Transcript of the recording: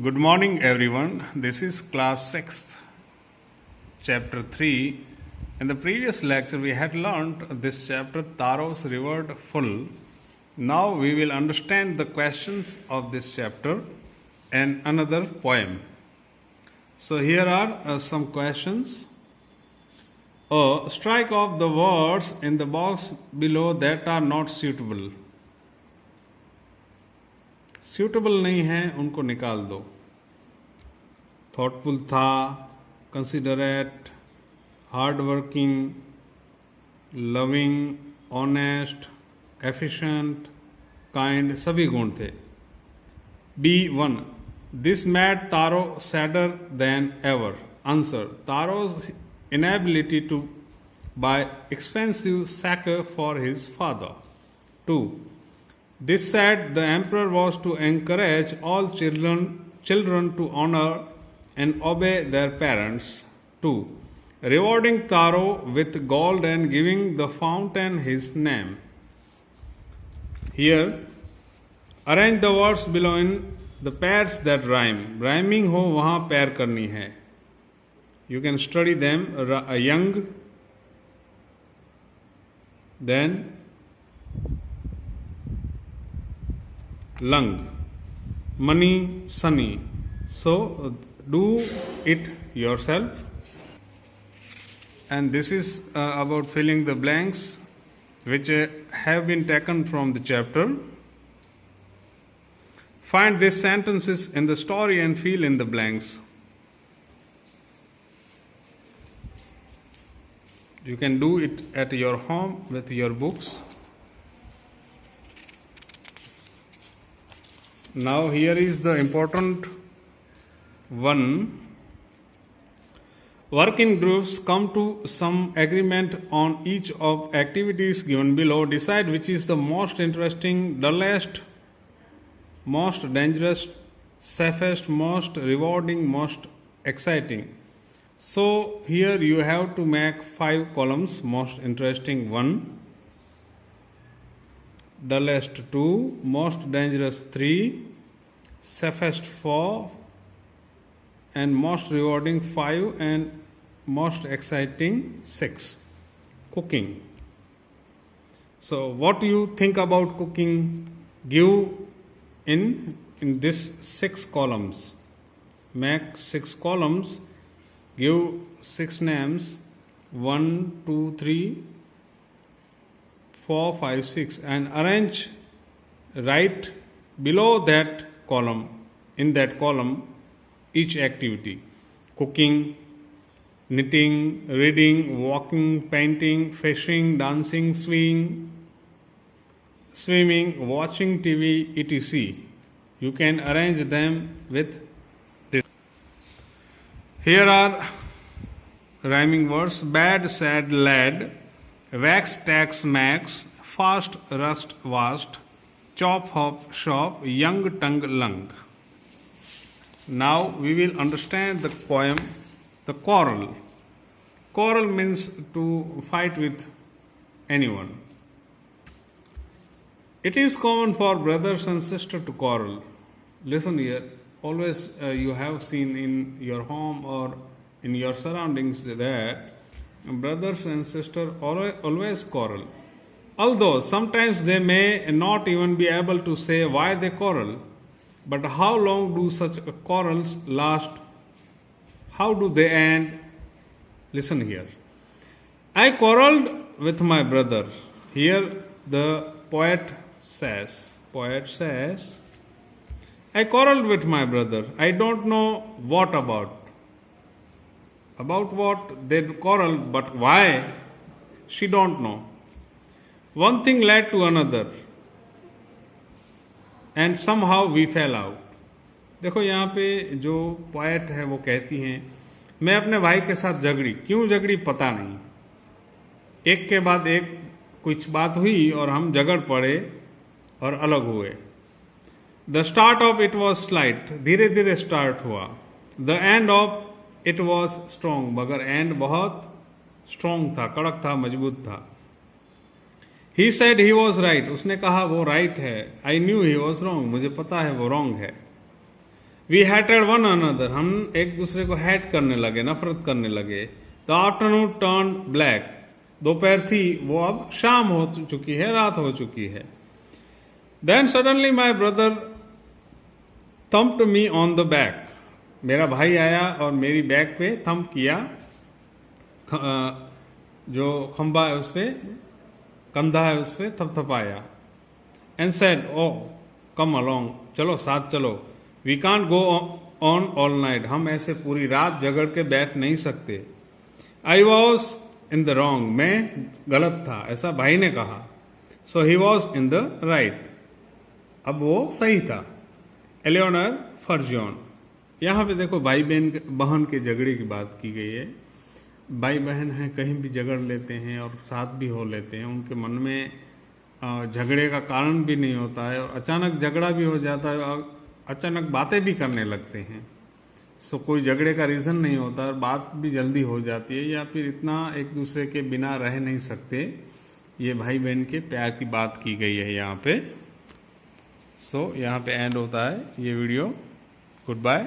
Good morning, everyone. This is class 6th, chapter 3. In the previous lecture, we had learned this chapter, Taros Revered Full. Now we will understand the questions of this chapter and another poem. So here are some questions. Strike off the words in the box below that are not suitable. Suitable नहीं है उनको निकाल दो. Thoughtful था, considerate, hard working, loving, honest, efficient, kind सभी गुण थे. B1. This made Taro sadder than ever. Answer. तारो's inability to buy expensive sake for his father. 2. This said the emperor was to encourage all children to honor and obey their parents. 2. Rewarding Taro with gold and giving the fountain his name. Here, arrange the words below in the pairs that rhyme. Rhyming हो वहाँ pair करनी है. You can study them. Young, then lung, money, sunny. So do it yourself. And this is about filling the blanks which have been taken from the chapter. Find these sentences in the story and fill in the blanks. You can do it at your home with your books. Now here is the important one. Work in groups, come to some agreement on each of activities given below. Decide which is the most interesting, dullest, most dangerous, safest, most rewarding, most exciting. So here you have to make 5 columns. Most interesting 1, dullest 2, most dangerous 3, safest 4, and most rewarding 5, and most exciting 6. Cooking. So what do you think about cooking? Give in this 6 columns. Make 6 columns. Give 6 names. 1, 2, 3, 4, 5, 6, and arrange right below that column, in that column, each activity. Cooking, knitting, reading, walking, painting, fishing, dancing, swimming, watching TV, etc. You can arrange them with this. Here are rhyming words. Bad, sad, lad. Wax, tax, max. Fast, rust, vast. Chop, hop, shop. Young, tongue, lung. Now we will understand the poem, The Quarrel. Quarrel means to fight with anyone. It is common for brothers and sisters to quarrel. Listen here. Always you have seen in your home or in your surroundings that brothers and sisters always quarrel. Although sometimes they may not even be able to say why they quarrel. But how long do such quarrels last? How do they end? Listen here. I quarreled with my brother. Here the poet says, I quarreled with my brother. I don't know what about. About what they quarreled, but why, she don't know. One thing led to another, and somehow we fell out. देखो यहाँ पे जो poet है वो कहती हैं, मैं अपने भाई के साथ झगड़ी. क्यों झगड़ी पता नहीं. एक के बाद एक कुछ बात हुई और हम झगड़ पड़े और अलग हुए. The start of it was slight. धीरे धीरे स्टार्ट हुआ. The end of it was strong. मगर एंड बहुत स्ट्रॉन्ग था, कड़क था, मजबूत था. He said he was right. उसने कहा वो राइट है. I knew he was wrong. मुझे पता है वो रॉन्ग है. वी हैटेड वन अनदर, हम एक दूसरे को हैट करने लगे, नफरत करने लगे। द आफ्टरनून टर्न ब्लैक, दोपहर थी वो अब शाम हो चुकी है, रात हो चुकी है। Then suddenly my brother thumped me on the back, मेरा भाई आया और मेरी बैक पे थम्प किया, जो खंबा है उस पे, कंधा है उस पे थपथपाया। And said oh come along, चलो साथ चलो। We can't go on all night, हम ऐसे पूरी रात जगड़ के बैठ नहीं सकते। I was in the wrong, मैं गलत था, ऐसा भाई ने कहा। So he was in the right, अब वो सही था। एलियोनर फॉर जॉन, यहाँ पे देखो भाई बहन के झगड़े की बात की गई है। भाई बहन हैं, कहीं भी झगड़ लेते हैं और साथ भी हो लेते हैं, उनके मन में झगड़े का कारण भी नहीं होता है, और अचानक झगड़ा भी हो जाता है और अचानक बातें भी करने लगते हैं। सो कोई झगड़े का रीज़न नहीं होता और बात भी जल्दी हो जाती है, या फिर इतना एक दूसरे के बिना रह नहीं सकते। ये भाई बहन के प्यार की बात की गई है यहाँ पे। सो यहाँ पे एंड होता है ये वीडियो। Good bye.